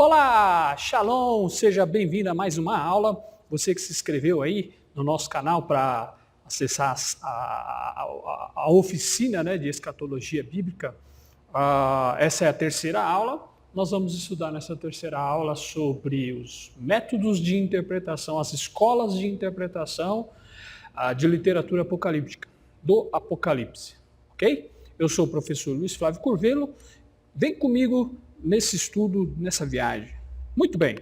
Olá, Shalom, seja bem-vindo a mais uma aula. Você que se inscreveu aí no nosso canal para acessar a oficina, né, de escatologia bíblica. Essa é a terceira aula. Nós vamos estudar nessa terceira aula sobre os métodos de interpretação, as escolas de interpretação de literatura apocalíptica, do Apocalipse, ok? Eu sou o professor Luiz Flávio Curvelo. Vem comigo nesse estudo, nessa viagem. Muito bem.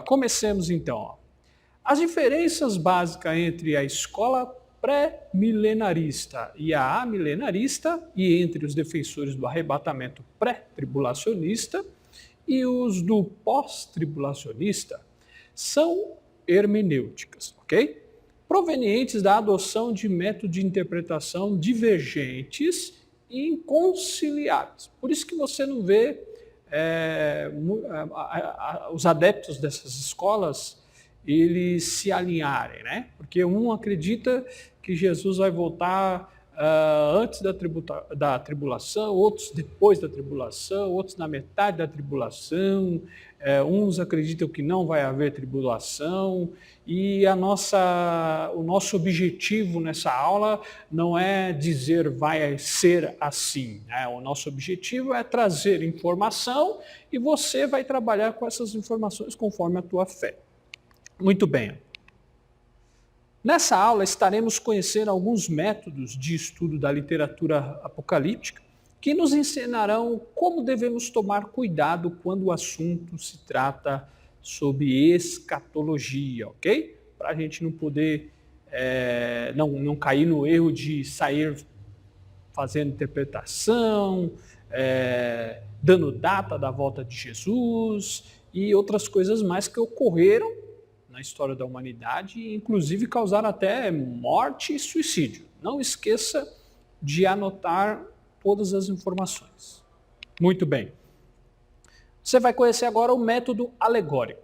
Comecemos então. As diferenças básicas entre a escola pré-milenarista e a amilenarista, e entre os defensores do arrebatamento pré-tribulacionista e os do pós-tribulacionista, são hermenêuticas, ok? Provenientes da adoção de métodos de interpretação divergentes e inconciliáveis. Por isso que você não vê os adeptos dessas escolas eles se alinharem, né? Porque um acredita que Jesus vai voltar antes da tribulação, outros depois da tribulação, outros na metade da tribulação, uns acreditam que não vai haver tribulação, e o nosso objetivo nessa aula não é dizer vai ser assim, né? O nosso objetivo é trazer informação e você vai trabalhar com essas informações conforme a tua fé. Muito bem. Nessa aula estaremos conhecendo alguns métodos de estudo da literatura apocalíptica que nos ensinarão como devemos tomar cuidado quando o assunto se trata sobre escatologia, ok? Para a gente não poder, não cair no erro de sair fazendo interpretação, dando data da volta de Jesus e outras coisas mais que ocorreram na história da humanidade e inclusive causaram até morte e suicídio. Não esqueça de anotar todas as informações. Muito bem. Você vai conhecer agora o método alegórico.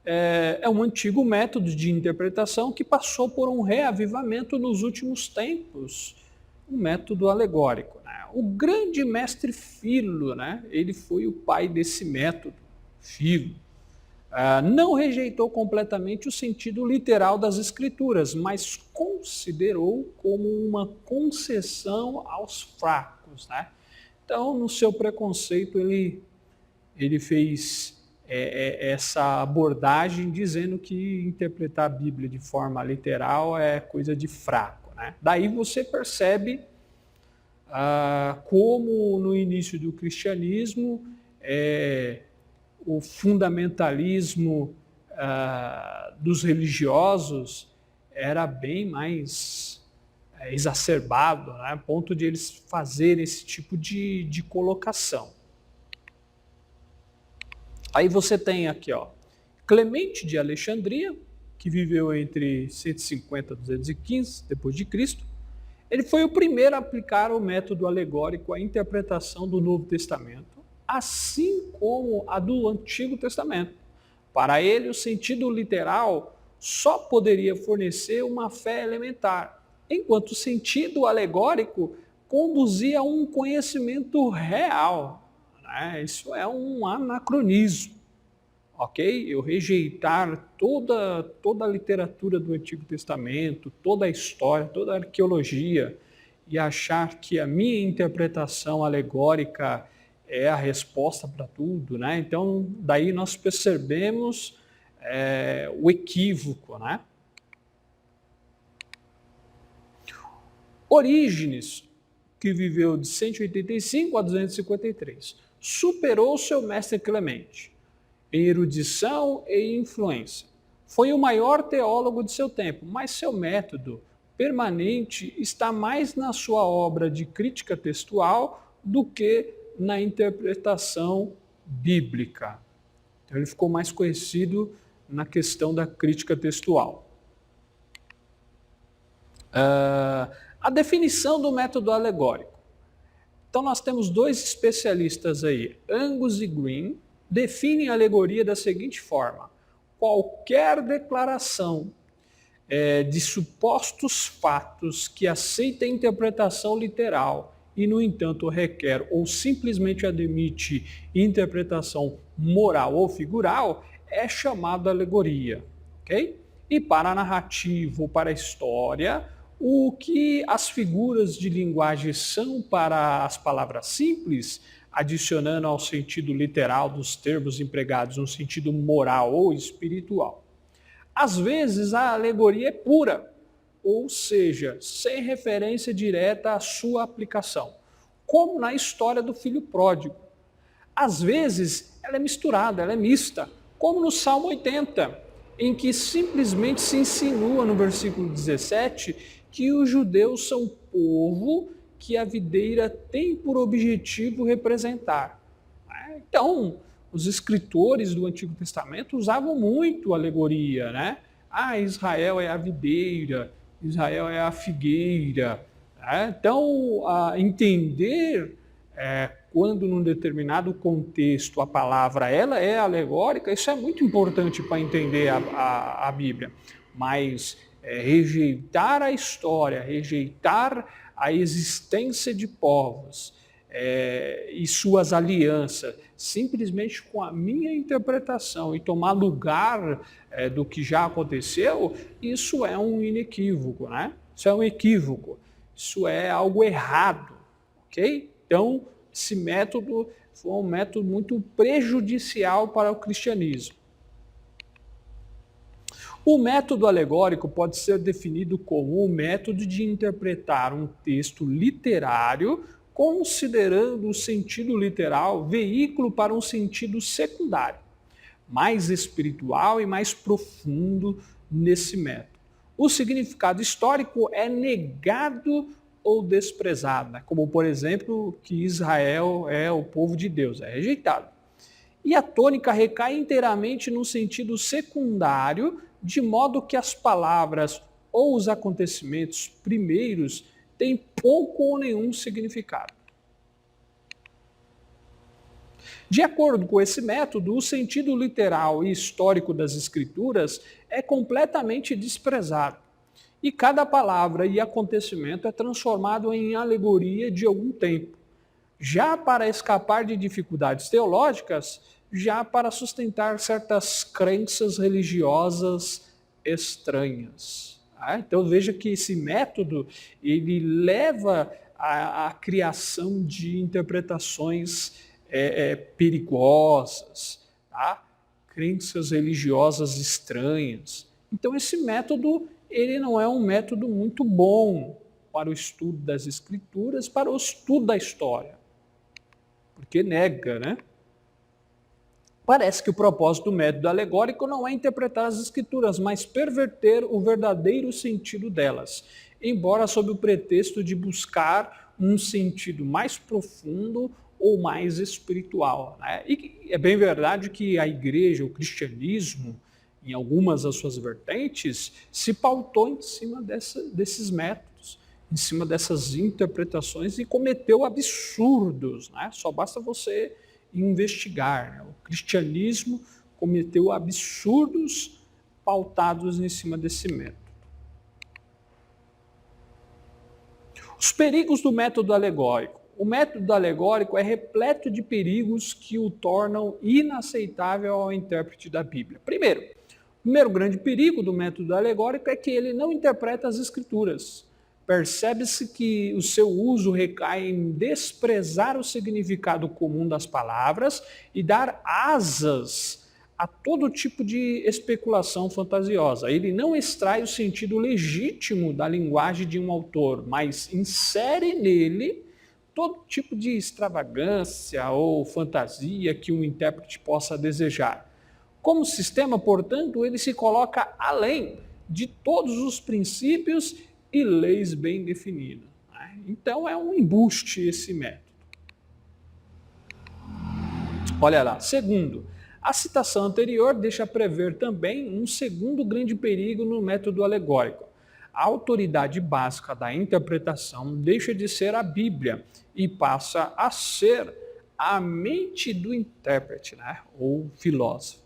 É um antigo método de interpretação que passou por um reavivamento nos últimos tempos. O método alegórico, né? O grande mestre Filo, né? Ele foi o pai desse método, Filo. Não rejeitou completamente o sentido literal das escrituras, mas considerou como uma concessão aos fracos, né? Então, no seu preconceito, ele fez essa abordagem dizendo que interpretar a Bíblia de forma literal é coisa de fraco, né? Daí você percebe como no início do cristianismo o fundamentalismo dos religiosos era bem mais exacerbado, né, a ponto de eles fazerem esse tipo de colocação. Aí você tem aqui, Clemente de Alexandria, que viveu entre 150 e 215 depois de Cristo. Ele foi o primeiro a aplicar o método alegórico à interpretação do Novo Testamento, assim como a do Antigo Testamento. Para ele, o sentido literal só poderia fornecer uma fé elementar, enquanto o sentido alegórico conduzia a um conhecimento real, né? Isso é um anacronismo, ok? Eu rejeitar toda a literatura do Antigo Testamento, toda a história, toda a arqueologia, e achar que a minha interpretação alegórica é a resposta para tudo, né? Então, daí nós percebemos o equívoco, né? Orígenes, que viveu de 185 a 253, superou seu mestre Clemente em erudição e influência. Foi o maior teólogo de seu tempo, mas seu método permanente está mais na sua obra de crítica textual do que na interpretação bíblica. Então ele ficou mais conhecido na questão da crítica textual. A definição do método alegórico. Então nós temos dois especialistas aí, Angus e Green, definem a alegoria da seguinte forma: qualquer declaração de supostos fatos que aceita a interpretação literal e, no entanto, requer ou simplesmente admite interpretação moral ou figural, é chamada alegoria, ok? E para a narrativa ou para a história, o que as figuras de linguagem são para as palavras simples, adicionando ao sentido literal dos termos empregados um sentido moral ou espiritual. Às vezes a alegoria é pura, ou seja, sem referência direta à sua aplicação, como na história do filho pródigo. Às vezes ela é misturada, ela é mista, como no Salmo 80, em que simplesmente se insinua no versículo 17 que os judeus são povo que a videira tem por objetivo representar. Então, os escritores do Antigo Testamento usavam muito alegoria, né? Ah, Israel é a videira, Israel é a figueira. Então, entender quando num determinado contexto a palavra ela é alegórica, isso é muito importante para entender a Bíblia. Mas rejeitar a história, rejeitar a existência de povos e suas alianças, simplesmente com a minha interpretação e tomar lugar do que já aconteceu, isso é um inequívoco, né? Isso é um equívoco, isso é algo errado, ok? Então, esse método foi um método muito prejudicial para o cristianismo. O método alegórico pode ser definido como o método de interpretar um texto literário considerando o sentido literal veículo para um sentido secundário, mais espiritual e mais profundo nesse método. O significado histórico é negado ou desprezado, né? Como, por exemplo, que Israel é o povo de Deus, é rejeitado. E a tônica recai inteiramente no sentido secundário, de modo que as palavras ou os acontecimentos primeiros têm pouco ou nenhum significado. De acordo com esse método, o sentido literal e histórico das escrituras é completamente desprezado. E cada palavra e acontecimento é transformado em alegoria de algum tempo. Já para escapar de dificuldades teológicas, já para sustentar certas crenças religiosas estranhas. Então veja que esse método ele leva à criação de interpretações perigosas, tá? Crenças religiosas estranhas. Então esse método ele não é um método muito bom para o estudo das escrituras, para o estudo da história, porque nega, né? Parece que o propósito do método alegórico não é interpretar as escrituras, mas perverter o verdadeiro sentido delas, embora sob o pretexto de buscar um sentido mais profundo ou mais espiritual, né? E é bem verdade que a igreja, o cristianismo, em algumas das suas vertentes, se pautou em cima desses métodos, em cima dessas interpretações e cometeu absurdos, né? Só basta você investigar, né? O cristianismo cometeu absurdos pautados em cima desse método. Os perigos do método alegórico. O método alegórico é repleto de perigos que o tornam inaceitável ao intérprete da Bíblia. Primeiro, o primeiro grande perigo do método alegórico é que ele não interpreta as escrituras. Percebe-se que o seu uso recai em desprezar o significado comum das palavras e dar asas a todo tipo de especulação fantasiosa. Ele não extrai o sentido legítimo da linguagem de um autor, mas insere nele todo tipo de extravagância ou fantasia que um intérprete possa desejar. Como sistema, portanto, ele se coloca além de todos os princípios e leis bem definidas. Então é um embuste esse método. Olha lá. Segundo, a citação anterior deixa prever também um segundo grande perigo no método alegórico. A autoridade básica da interpretação deixa de ser a Bíblia e passa a ser a mente do intérprete, né? Ou filósofo.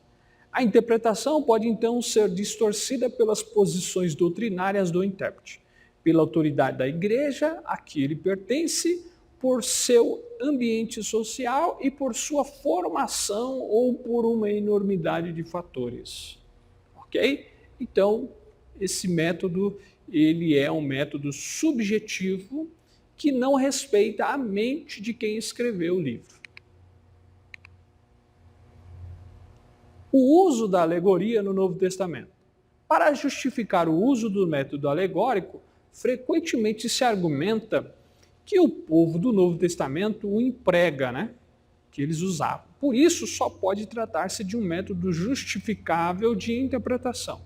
A interpretação pode então ser distorcida pelas posições doutrinárias do intérprete, pela autoridade da igreja a que ele pertence por seu ambiente social e por sua formação ou por uma enormidade de fatores. Ok? Então, esse método, ele é um método subjetivo que não respeita a mente de quem escreveu o livro. O uso da alegoria no Novo Testamento. Para justificar o uso do método alegórico, frequentemente se argumenta que o povo do Novo Testamento o emprega, que eles usavam. Por isso, só pode tratar-se de um método justificável de interpretação.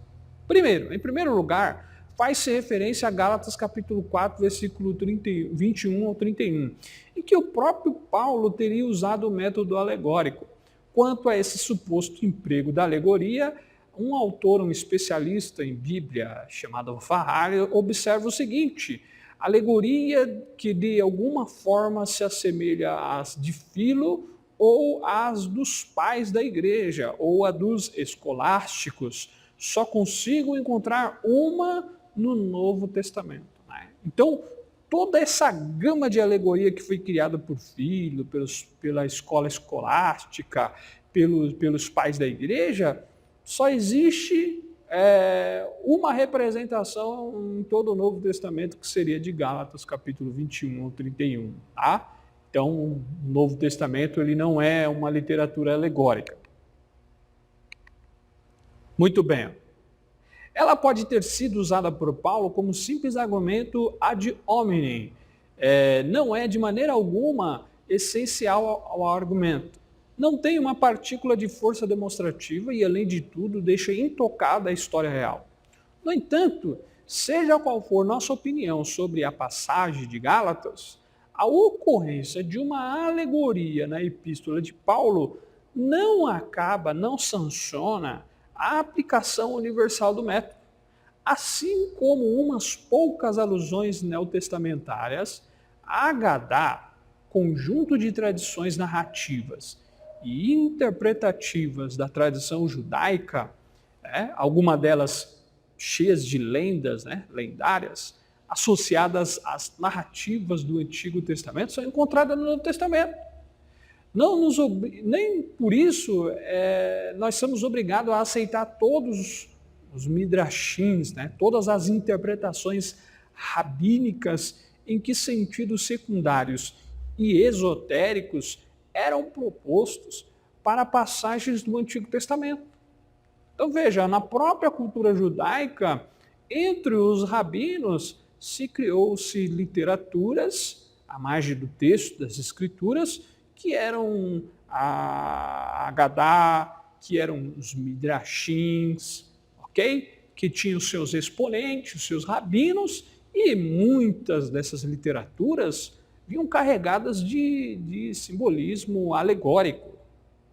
Em primeiro lugar, faz-se referência a Gálatas capítulo 4, versículo 21 ao 31, em que o próprio Paulo teria usado o método alegórico. Quanto a esse suposto emprego da alegoria, um especialista em Bíblia, chamado Farrar, observa o seguinte: alegoria que de alguma forma se assemelha às de Filo ou às dos pais da igreja ou a dos escolásticos. Só consigo encontrar uma no Novo Testamento. Então, toda essa gama de alegoria que foi criada por Filo, pela escola escolástica, pelos pais da igreja, só existe uma representação em todo o Novo Testamento, que seria de Gálatas, capítulo 21 ao 31. Tá? Então, o Novo Testamento ele não é uma literatura alegórica. Muito bem. Ela pode ter sido usada por Paulo como simples argumento ad hominem. Não é de maneira alguma essencial ao argumento. Não tem uma partícula de força demonstrativa e, além de tudo, deixa intocada a história real. No entanto, seja qual for nossa opinião sobre a passagem de Gálatas, a ocorrência de uma alegoria na epístola de Paulo não sanciona a aplicação universal do método. Assim como umas poucas alusões neotestamentárias, a Agadá, conjunto de tradições narrativas e interpretativas da tradição judaica, algumas delas cheias de lendas, lendárias, associadas às narrativas do Antigo Testamento, são encontradas no Novo Testamento. Nem por isso nós somos obrigados a aceitar todos os midrashins, todas as interpretações rabínicas em que sentidos secundários e esotéricos eram propostos para passagens do Antigo Testamento. Então veja, na própria cultura judaica, entre os rabinos, criou-se literaturas, à margem do texto das escrituras, que eram a Agadá, que eram os midrashins, ok? Que tinham seus exponentes, seus rabinos, e muitas dessas literaturas vinham carregadas de simbolismo alegórico,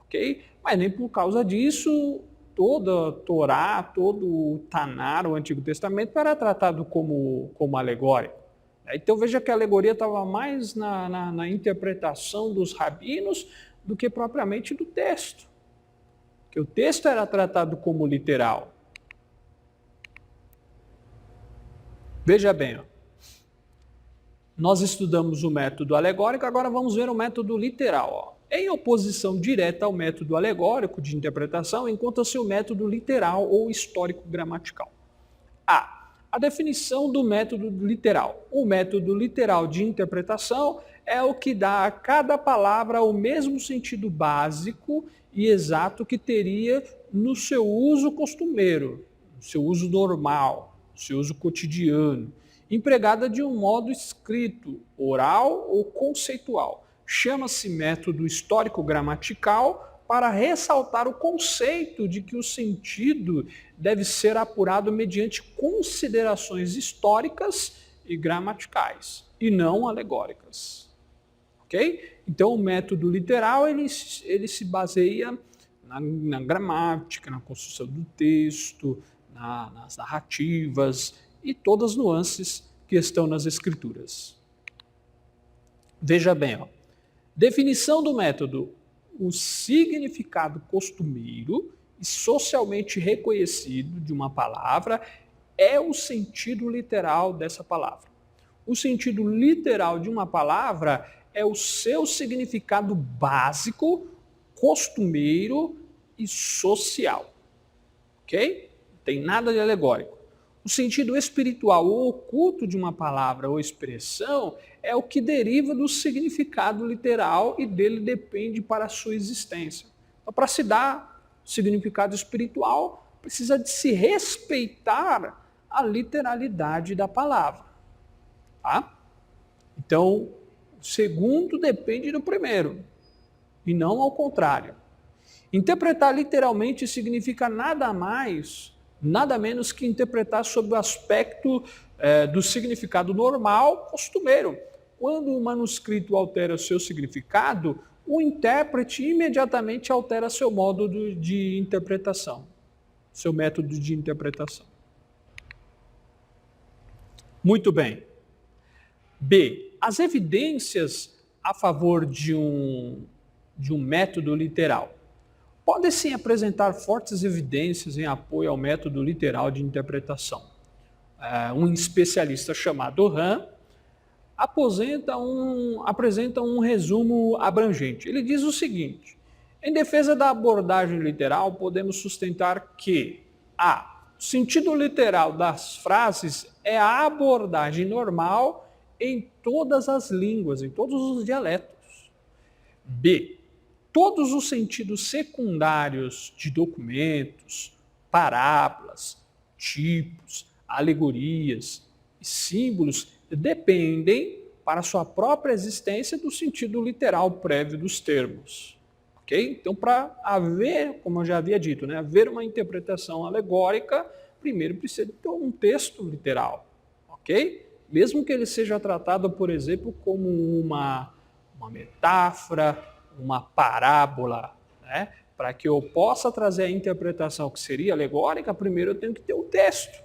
ok? Mas nem por causa disso toda a Torá, todo o Tanar, o Antigo Testamento, era tratado como alegórico. Então veja que a alegoria estava mais na interpretação dos rabinos do que propriamente do texto. Que o texto era tratado como literal. Veja bem, nós estudamos o método alegórico, agora vamos ver o método literal. Em oposição direta ao método alegórico de interpretação, encontra-se o método literal ou histórico-gramatical. A definição do método literal. O método literal de interpretação é o que dá a cada palavra o mesmo sentido básico e exato que teria no seu uso costumeiro, no seu uso normal, no seu uso cotidiano, empregada de um modo escrito, oral ou conceitual. Chama-se método histórico-gramatical para ressaltar o conceito de que o sentido deve ser apurado mediante considerações históricas e gramaticais, e não alegóricas. Ok? Então, o método literal ele se baseia na gramática, na construção do texto, nas narrativas e todas as nuances que estão nas escrituras. Veja bem, definição do método: o significado costumeiro e socialmente reconhecido de uma palavra é o sentido literal dessa palavra. O sentido literal de uma palavra é o seu significado básico, costumeiro e social. Ok? Não tem nada de alegórico. O sentido espiritual ou oculto de uma palavra ou expressão é o que deriva do significado literal e dele depende para a sua existência. Então, para se dar significado espiritual, precisa de se respeitar a literalidade da palavra. Tá? Então, o segundo depende do primeiro, e não ao contrário. Interpretar literalmente significa nada mais, nada menos que interpretar sob o aspecto do significado normal, costumeiro. Quando o manuscrito altera seu significado, o intérprete imediatamente altera seu modo de interpretação, seu método de interpretação. Muito bem. B. As evidências a favor de um método literal. Pode-se apresentar fortes evidências em apoio ao método literal de interpretação. Um especialista chamado Hahn apresenta um resumo abrangente. Ele diz o seguinte: em defesa da abordagem literal, podemos sustentar que o sentido literal das frases é a abordagem normal em todas as línguas, em todos os dialetos. B. Todos os sentidos secundários de documentos, parábolas, tipos, alegorias e símbolos dependem, para sua própria existência, do sentido literal prévio dos termos. Okay? Então, para haver, como eu já havia dito, haver uma interpretação alegórica, primeiro precisa ter um texto literal. Ok? Mesmo que ele seja tratado, por exemplo, como uma metáfora, uma parábola, para que eu possa trazer a interpretação que seria alegórica, primeiro eu tenho que ter um texto,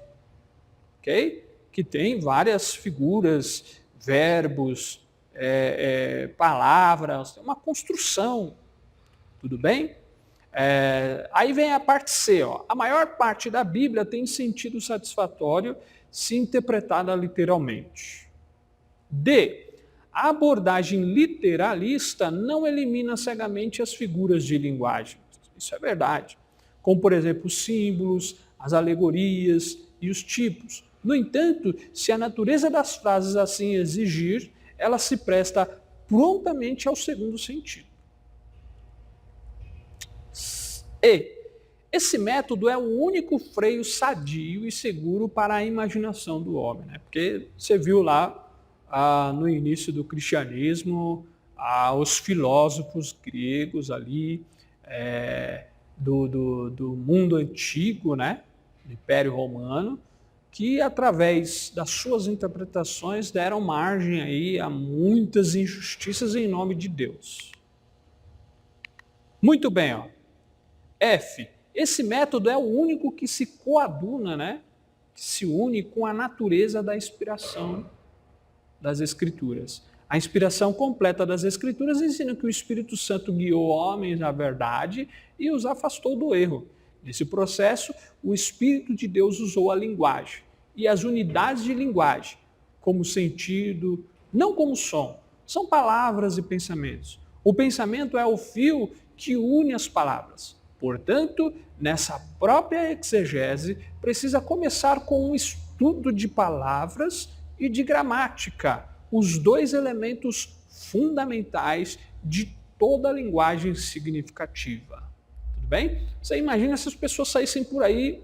ok? Que tem várias figuras, verbos, palavras, uma construção, tudo bem? Aí vem a parte C. A maior parte da Bíblia tem sentido satisfatório se interpretada literalmente. D. A abordagem literalista não elimina cegamente as figuras de linguagem. Isso é verdade. Como, por exemplo, os símbolos, as alegorias e os tipos. No entanto, se a natureza das frases assim exigir, ela se presta prontamente ao segundo sentido. E. Esse método é o único freio sadio e seguro para a imaginação do homem. Porque você viu lá, no início do cristianismo, os filósofos gregos ali, do mundo antigo, do Império Romano, que através das suas interpretações deram margem aí a muitas injustiças em nome de Deus. Muito bem, F. Esse método é o único que se coaduna, que se une com a natureza da inspiração das Escrituras. A inspiração completa das Escrituras ensina que o Espírito Santo guiou homens à verdade e os afastou do erro. Nesse processo, o Espírito de Deus usou a linguagem e as unidades de linguagem como sentido, não como som. São palavras e pensamentos. O pensamento é o fio que une as palavras. Portanto, nessa própria exegese, precisa começar com um estudo de palavras e de gramática, os dois elementos fundamentais de toda a linguagem significativa. Tudo bem? Você imagina se as pessoas saíssem por aí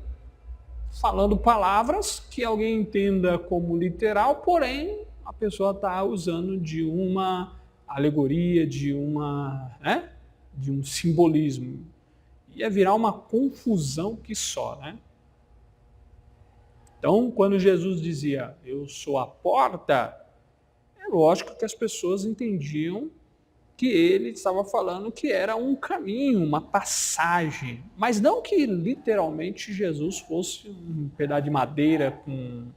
falando palavras que alguém entenda como literal, porém a pessoa está usando de uma alegoria, de um simbolismo. Ia virar uma confusão que só, Então, quando Jesus dizia, eu sou a porta, é lógico que as pessoas entendiam que ele estava falando que era um caminho, uma passagem, mas não que literalmente Jesus fosse um pedaço de madeira com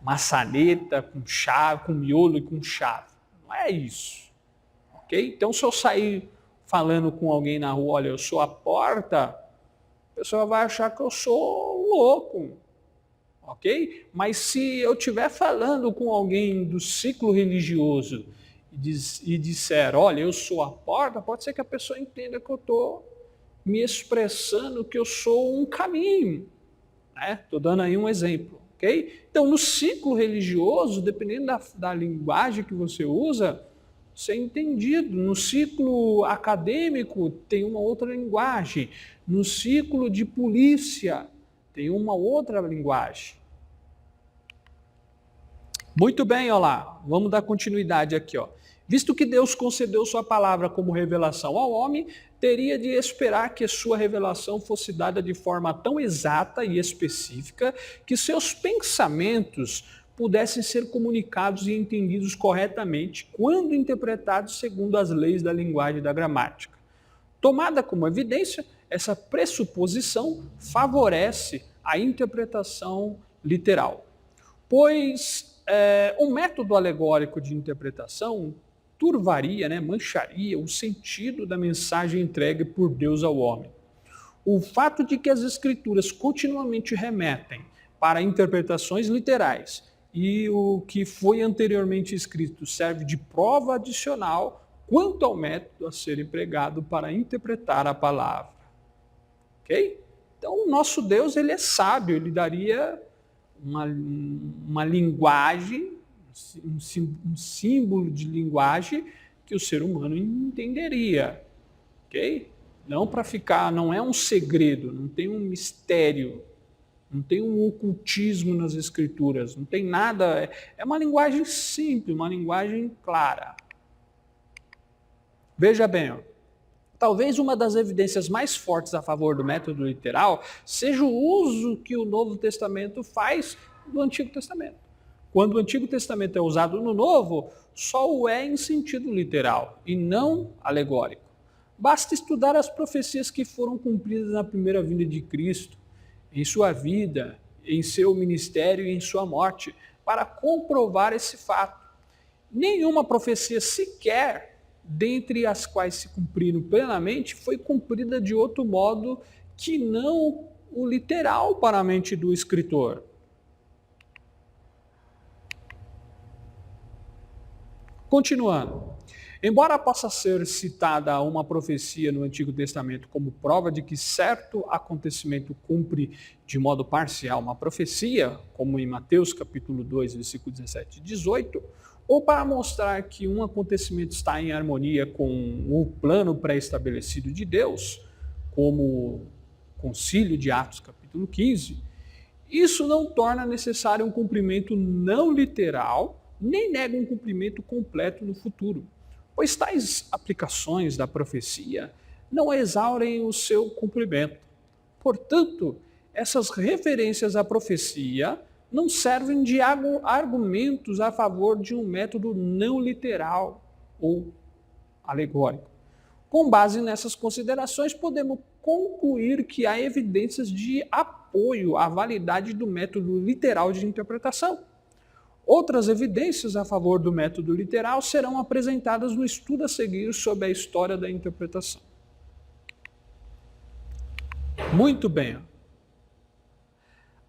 maçaneta, com chave, com miolo e com chave. Não é isso. Ok? Então, se eu sair falando com alguém na rua, olha, eu sou a porta, a pessoa vai achar que eu sou louco. Ok? Mas se eu estiver falando com alguém do ciclo religioso e disser, olha, eu sou a porta, pode ser que a pessoa entenda que eu estou me expressando que eu sou um caminho. Estou dando aí um exemplo. Okay? Então, no ciclo religioso, dependendo da linguagem que você usa, você é entendido. No ciclo acadêmico, tem uma outra linguagem. No ciclo de polícia, tem uma outra linguagem. Muito bem, olha lá. Vamos dar continuidade aqui. Ó. Visto que Deus concedeu sua palavra como revelação ao homem, teria de esperar que sua revelação fosse dada de forma tão exata e específica que seus pensamentos pudessem ser comunicados e entendidos corretamente quando interpretados segundo as leis da linguagem e da gramática. Tomada como evidência, essa pressuposição favorece a interpretação literal, pois o método alegórico de interpretação turvaria, mancharia o sentido da mensagem entregue por Deus ao homem. O fato de que as escrituras continuamente remetem para interpretações literais e o que foi anteriormente escrito serve de prova adicional quanto ao método a ser empregado para interpretar a palavra. Ok? Então, o nosso Deus, ele é sábio, ele daria uma linguagem, um símbolo de linguagem que o ser humano entenderia, ok? Não para ficar, não é um segredo, não tem um mistério, não tem um ocultismo nas escrituras, não tem nada, é uma linguagem simples, uma linguagem clara. Veja bem, ó. Talvez uma das evidências mais fortes a favor do método literal seja o uso que o Novo Testamento faz do Antigo Testamento. Quando o Antigo Testamento é usado no Novo, só o é em sentido literal e não alegórico. Basta estudar as profecias que foram cumpridas na primeira vinda de Cristo, em sua vida, em seu ministério e em sua morte, para comprovar esse fato. Nenhuma profecia sequer, dentre as quais se cumpriram plenamente, foi cumprida de outro modo que não o literal para a mente do escritor. Continuando. Embora possa ser citada uma profecia no Antigo Testamento como prova de que certo acontecimento cumpre de modo parcial uma profecia, como em Mateus capítulo 2, versículo 17 e 18, ou para mostrar que um acontecimento está em harmonia com o plano pré-estabelecido de Deus, como o Concílio de Atos capítulo 15, isso não torna necessário um cumprimento não literal, nem nega um cumprimento completo no futuro, pois tais aplicações da profecia não exaurem o seu cumprimento. Portanto, essas referências à profecia não servem de argumentos a favor de um método não literal ou alegórico. Com base nessas considerações, podemos concluir que há evidências de apoio à validade do método literal de interpretação. Outras evidências a favor do método literal serão apresentadas no estudo a seguir sobre a história da interpretação. Muito bem.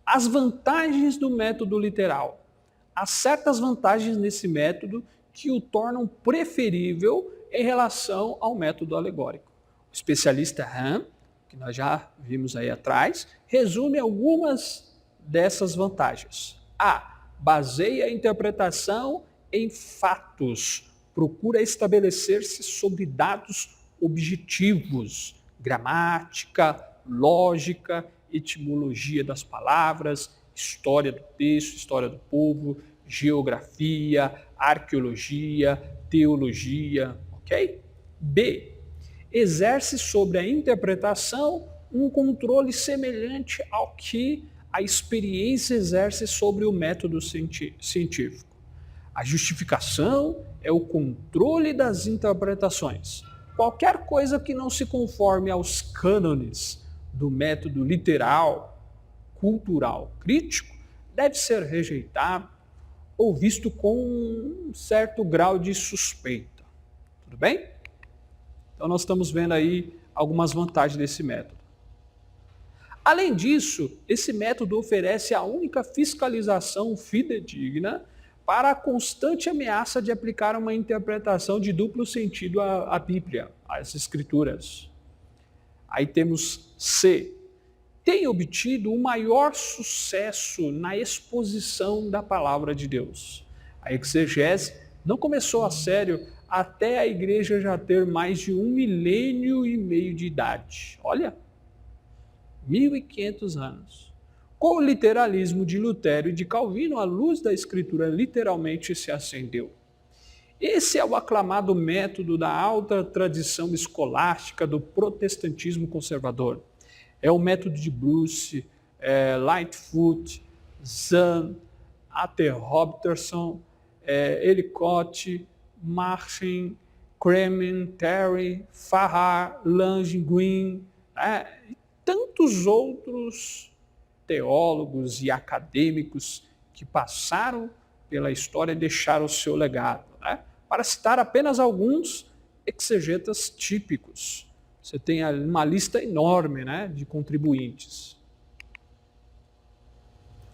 As vantagens do método literal. Há certas vantagens nesse método que o tornam preferível em relação ao método alegórico. O especialista Ham, que nós já vimos aí atrás, resume algumas dessas vantagens. A. Baseia a interpretação em fatos. Procura estabelecer-se sobre dados objetivos, gramática, lógica, etimologia das palavras, história do texto, história do povo, geografia, arqueologia, teologia, ok? B. Exerce sobre a interpretação um controle semelhante ao que a experiência exerce sobre o método científico. A justificação é o controle das interpretações. Qualquer coisa que não se conforme aos cânones do método literal, cultural, crítico, deve ser rejeitado ou visto com um certo grau de suspeita. Tudo bem? Então nós estamos vendo aí algumas vantagens desse método. Além disso, esse método oferece a única fiscalização fidedigna para a constante ameaça de aplicar uma interpretação de duplo sentido à Bíblia, às Escrituras. Aí temos C. Tem obtido o maior sucesso na exposição da palavra de Deus. A exegese não começou a sério até a igreja já ter mais de 1,5 milênio de idade. Olha, 1.500 anos. Com o literalismo de Lutero e de Calvino, a luz da Escritura literalmente se acendeu. Esse é o aclamado método da alta tradição escolástica do protestantismo conservador. É o método de Bruce, Lightfoot, Zahn, A.T. Robertson, Ellicott, Martin, Kremen, Terry, Farrar, Lange, Green, e tantos outros teólogos e acadêmicos que passaram pela história e deixaram o seu legado. Para citar apenas alguns exegetas típicos. Você tem uma lista enorme de contribuintes.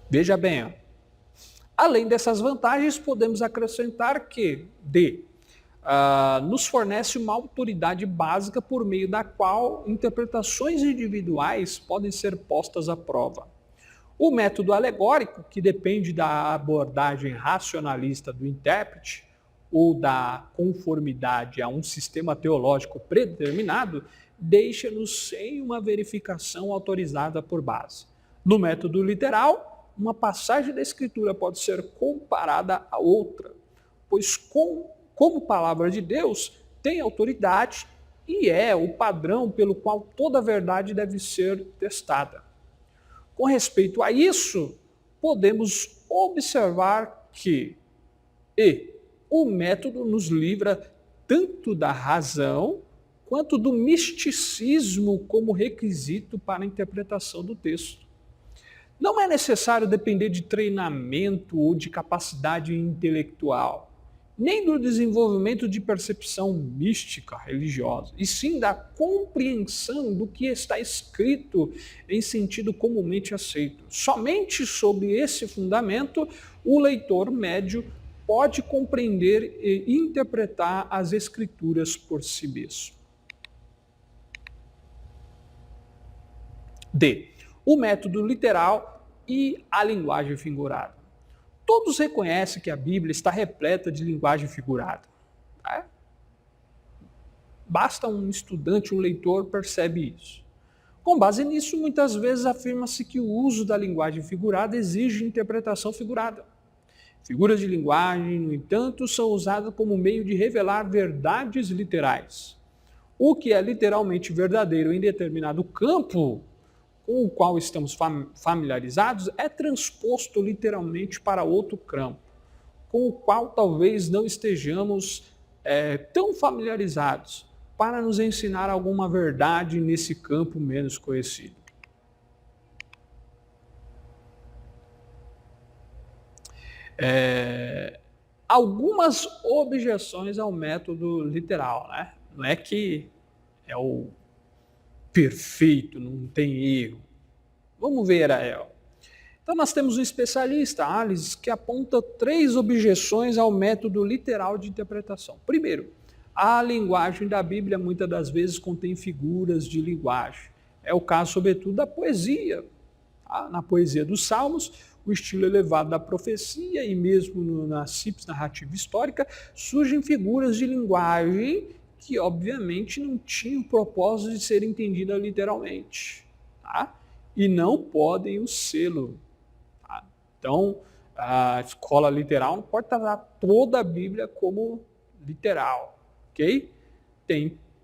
Veja bem, além dessas vantagens, podemos acrescentar que nos fornece uma autoridade básica por meio da qual interpretações individuais podem ser postas à prova. O método alegórico, que depende da abordagem racionalista do intérprete ou da conformidade a um sistema teológico predeterminado, deixa-nos sem uma verificação autorizada por base. No método literal, uma passagem da Escritura pode ser comparada a outra, pois como palavra de Deus, tem autoridade e é o padrão pelo qual toda a verdade deve ser testada. Com respeito a isso, podemos observar que o método nos livra tanto da razão quanto do misticismo como requisito para a interpretação do texto. Não é necessário depender de treinamento ou de capacidade intelectual, nem do desenvolvimento de percepção mística religiosa, e sim da compreensão do que está escrito em sentido comumente aceito. Somente sob esse fundamento, o leitor médio pode compreender e interpretar as Escrituras por si mesmo. O método literal e a linguagem figurada. Todos reconhecem que a Bíblia está repleta de linguagem figurada. Basta um estudante, um leitor, percebe isso. Com base nisso, muitas vezes afirma-se que o uso da linguagem figurada exige interpretação figurada. Figuras de linguagem, no entanto, são usadas como meio de revelar verdades literais. O que é literalmente verdadeiro em determinado campo com o qual estamos familiarizados é transposto literalmente para outro campo, com o qual talvez não estejamos tão familiarizados, para nos ensinar alguma verdade nesse campo menos conhecido. Algumas objeções ao método literal, Não é que é o perfeito, não tem erro. Vamos ver a ela. Então nós temos um especialista, Alice, que aponta 3 objeções ao método literal de interpretação. Primeiro, a linguagem da Bíblia muitas das vezes contém figuras de linguagem. É o caso, sobretudo, da poesia. Na poesia dos Salmos, o estilo elevado da profecia e mesmo na simples narrativa histórica, surgem figuras de linguagem que obviamente não tinham o propósito de ser entendida literalmente, e não podem o sê-lo. Então, a escola literal não pode tratar toda a Bíblia como literal, ok?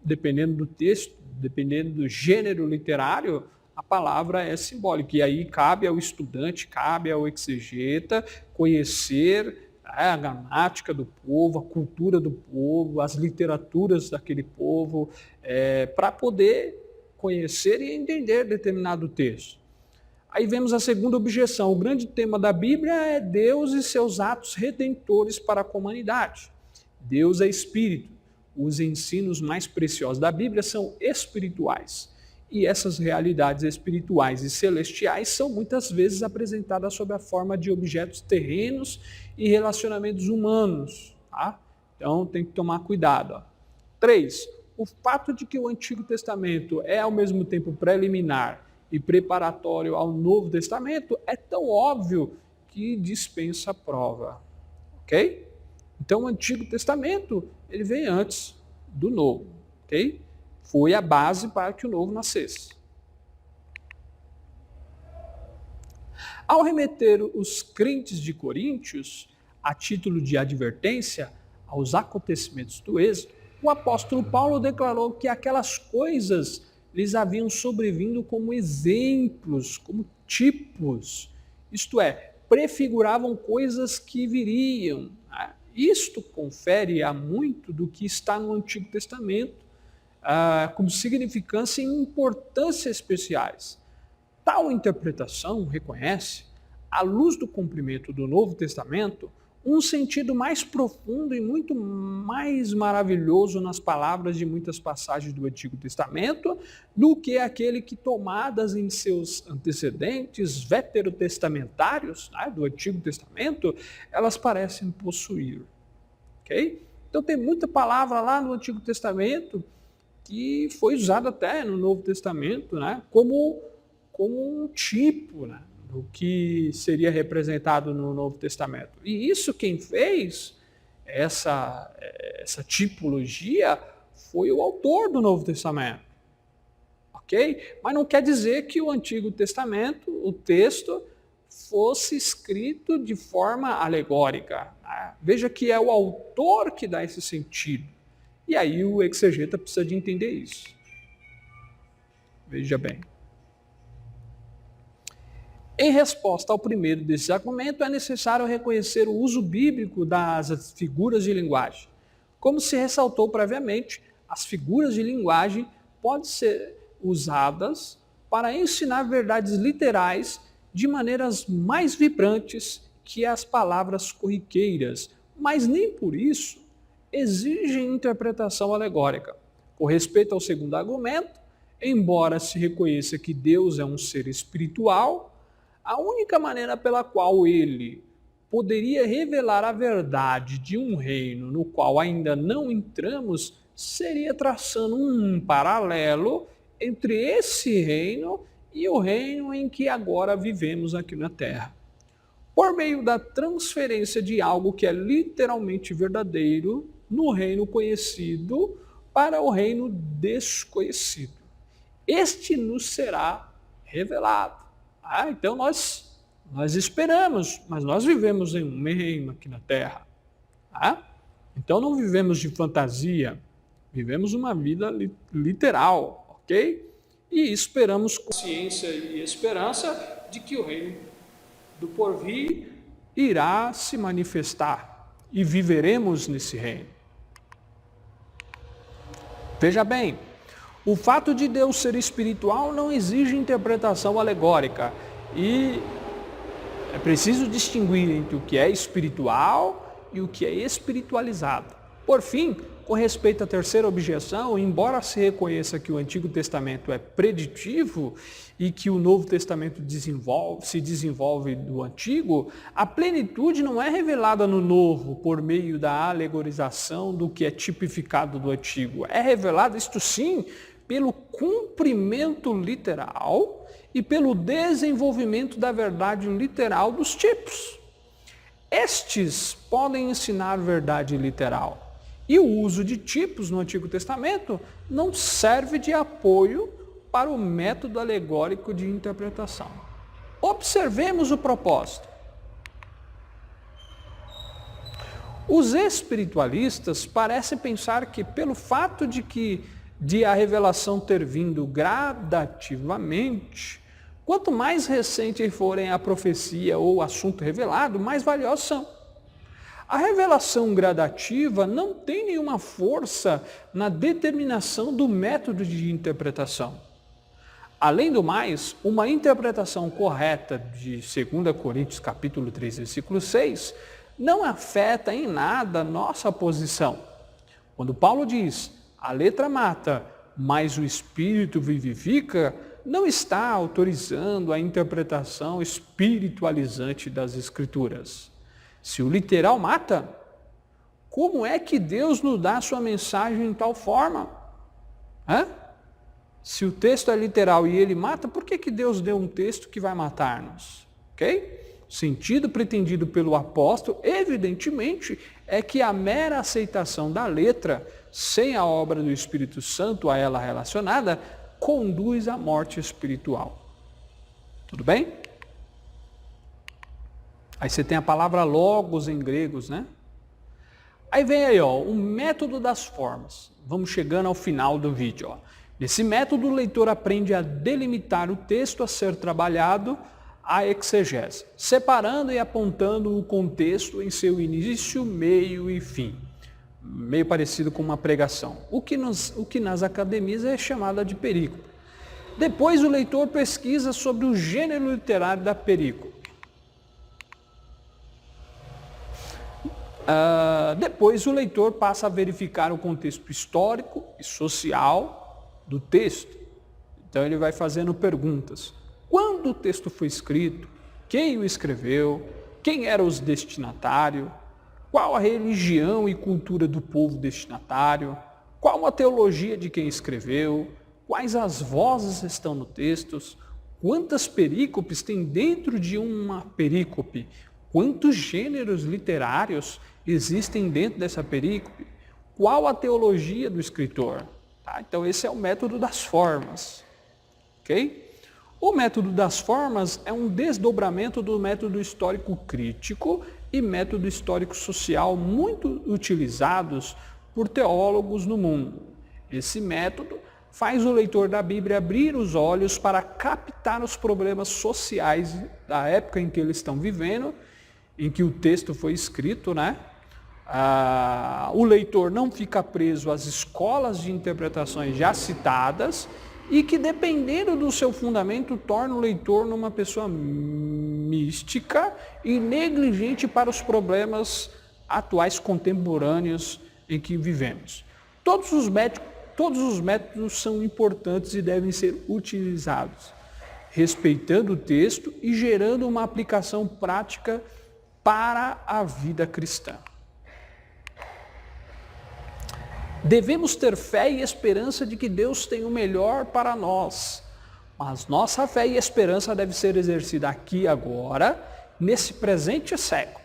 Dependendo do texto, dependendo do gênero literário, a palavra é simbólica, e aí cabe ao estudante, cabe ao exegeta conhecer a gramática do povo, a cultura do povo, as literaturas daquele povo, para poder conhecer e entender determinado texto. Aí vemos a segunda objeção. O grande tema da Bíblia é Deus e seus atos redentores para a humanidade. Deus é espírito. Os ensinos mais preciosos da Bíblia são espirituais. E essas realidades espirituais e celestiais são muitas vezes apresentadas sob a forma de objetos terrenos e relacionamentos humanos. Tá? Então tem que tomar cuidado. Ó. 3. O fato de que o Antigo Testamento é ao mesmo tempo preliminar e preparatório ao Novo Testamento é tão óbvio que dispensa prova. Ok? Então o Antigo Testamento ele vem antes do Novo. Ok? Foi a base para que o Novo nascesse. Ao remeter os crentes de Coríntios, a título de advertência aos acontecimentos do Êxodo, o apóstolo Paulo declarou que aquelas coisas lhes haviam sobrevindo como exemplos, como tipos, isto é, prefiguravam coisas que viriam. Isto confere a muito do que está no Antigo Testamento, como significância e importância especiais. Tal interpretação reconhece, à luz do cumprimento do Novo Testamento, um sentido mais profundo e muito mais maravilhoso nas palavras de muitas passagens do Antigo Testamento do que aquele que, tomadas em seus antecedentes veterotestamentários, do Antigo Testamento, elas parecem possuir. Okay? Então tem muita palavra lá no Antigo Testamento que foi usada até no Novo Testamento, como um tipo, do que seria representado no Novo Testamento. E isso quem fez, essa tipologia, foi o autor do Novo Testamento. Ok? Mas não quer dizer que o Antigo Testamento, o texto, fosse escrito de forma alegórica. Veja que é o autor que dá esse sentido. E aí o exegeta precisa de entender isso. Veja bem. Em resposta ao primeiro desses argumentos, é necessário reconhecer o uso bíblico das figuras de linguagem. Como se ressaltou previamente, as figuras de linguagem podem ser usadas para ensinar verdades literais de maneiras mais vibrantes que as palavras corriqueiras, mas nem por isso exigem interpretação alegórica. Com respeito ao segundo argumento, embora se reconheça que Deus é um ser espiritual, a única maneira pela qual ele poderia revelar a verdade de um reino no qual ainda não entramos seria traçando um paralelo entre esse reino e o reino em que agora vivemos aqui na Terra. Por meio da transferência de algo que é literalmente verdadeiro no reino conhecido para o reino desconhecido. Este nos será revelado. Então nós esperamos, mas nós vivemos em um reino aqui na Terra. Então não vivemos de fantasia, vivemos uma vida literal, ok? E esperamos com ciência e esperança de que o reino do porvir irá se manifestar e viveremos nesse reino. Veja bem, o fato de Deus ser espiritual não exige interpretação alegórica e é preciso distinguir entre o que é espiritual e o que é espiritualizado. Por fim, com respeito à terceira objeção, embora se reconheça que o Antigo Testamento é preditivo e que o Novo Testamento se desenvolve do Antigo, a plenitude não é revelada no Novo por meio da alegorização do que é tipificado do Antigo. É revelada, isto sim, pelo cumprimento literal e pelo desenvolvimento da verdade literal dos tipos. Estes podem ensinar verdade literal. E o uso de tipos no Antigo Testamento não serve de apoio para o método alegórico de interpretação. Observemos o propósito. Os espiritualistas parecem pensar que, pelo fato de a revelação ter vindo gradativamente, quanto mais recente forem a profecia ou o assunto revelado, mais valiosos são. A revelação gradativa não tem nenhuma força na determinação do método de interpretação. Além do mais, uma interpretação correta de 2 Coríntios capítulo 3, versículo 6, não afeta em nada nossa posição. Quando Paulo diz, a letra mata, mas o Espírito vivifica, não está autorizando a interpretação espiritualizante das Escrituras. Se o literal mata, como é que Deus nos dá sua mensagem em tal forma? Se o texto é literal e ele mata, por que Deus deu um texto que vai matar-nos? Ok? O sentido pretendido pelo apóstolo, evidentemente, é que a mera aceitação da letra, sem a obra do Espírito Santo a ela relacionada, conduz à morte espiritual. Tudo bem? Aí você tem a palavra logos em gregos, né? Aí vem aí, o método das formas. Vamos chegando ao final do vídeo. Nesse método, o leitor aprende a delimitar o texto a ser trabalhado, a exegese, separando e apontando o contexto em seu início, meio e fim. Meio parecido com uma pregação. O que nas academias é chamada de perícope. Depois o leitor pesquisa sobre o gênero literário da perícope. Depois o leitor passa a verificar o contexto histórico e social do texto. Então ele vai fazendo perguntas. Quando o texto foi escrito? Quem o escreveu? Quem eram os destinatários? Qual a religião e cultura do povo destinatário? Qual a teologia de quem escreveu? Quais as vozes estão no texto? Quantas perícopes tem dentro de uma perícope? Quantos gêneros literários existem dentro dessa perícope? Qual a teologia do escritor? Então esse é o método das formas. Ok? O método das formas é um desdobramento do método histórico crítico e método histórico social muito utilizados por teólogos no mundo. Esse método faz o leitor da Bíblia abrir os olhos para captar os problemas sociais da época em que eles estão vivendo, em que o texto foi escrito, né? O leitor não fica preso às escolas de interpretações já citadas e que, dependendo do seu fundamento, torna o leitor numa pessoa mística e negligente para os problemas atuais contemporâneos em que vivemos. Todos os métodos são importantes e devem ser utilizados, respeitando o texto e gerando uma aplicação prática para a vida cristã. Devemos ter fé e esperança de que Deus tem o melhor para nós, mas nossa fé e esperança deve ser exercida aqui e agora, nesse presente século.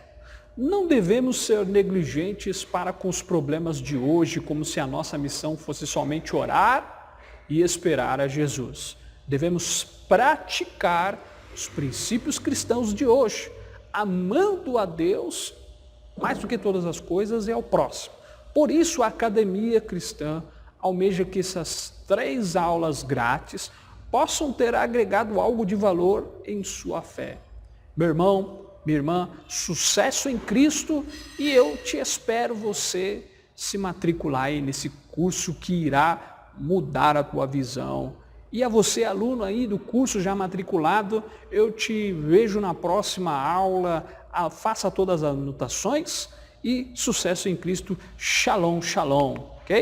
Não devemos ser negligentes para com os problemas de hoje, como se a nossa missão fosse somente orar e esperar a Jesus. Devemos praticar os princípios cristãos de hoje, amando a Deus mais do que todas as coisas e ao próximo. Por isso, a Academia Cristã almeja que essas 3 aulas grátis possam ter agregado algo de valor em sua fé. Meu irmão, minha irmã, sucesso em Cristo, e eu te espero você se matricular aí nesse curso que irá mudar a tua visão. E a você, aluno aí do curso já matriculado, eu te vejo na próxima aula. Faça todas as anotações e sucesso em Cristo. Shalom, shalom. Ok?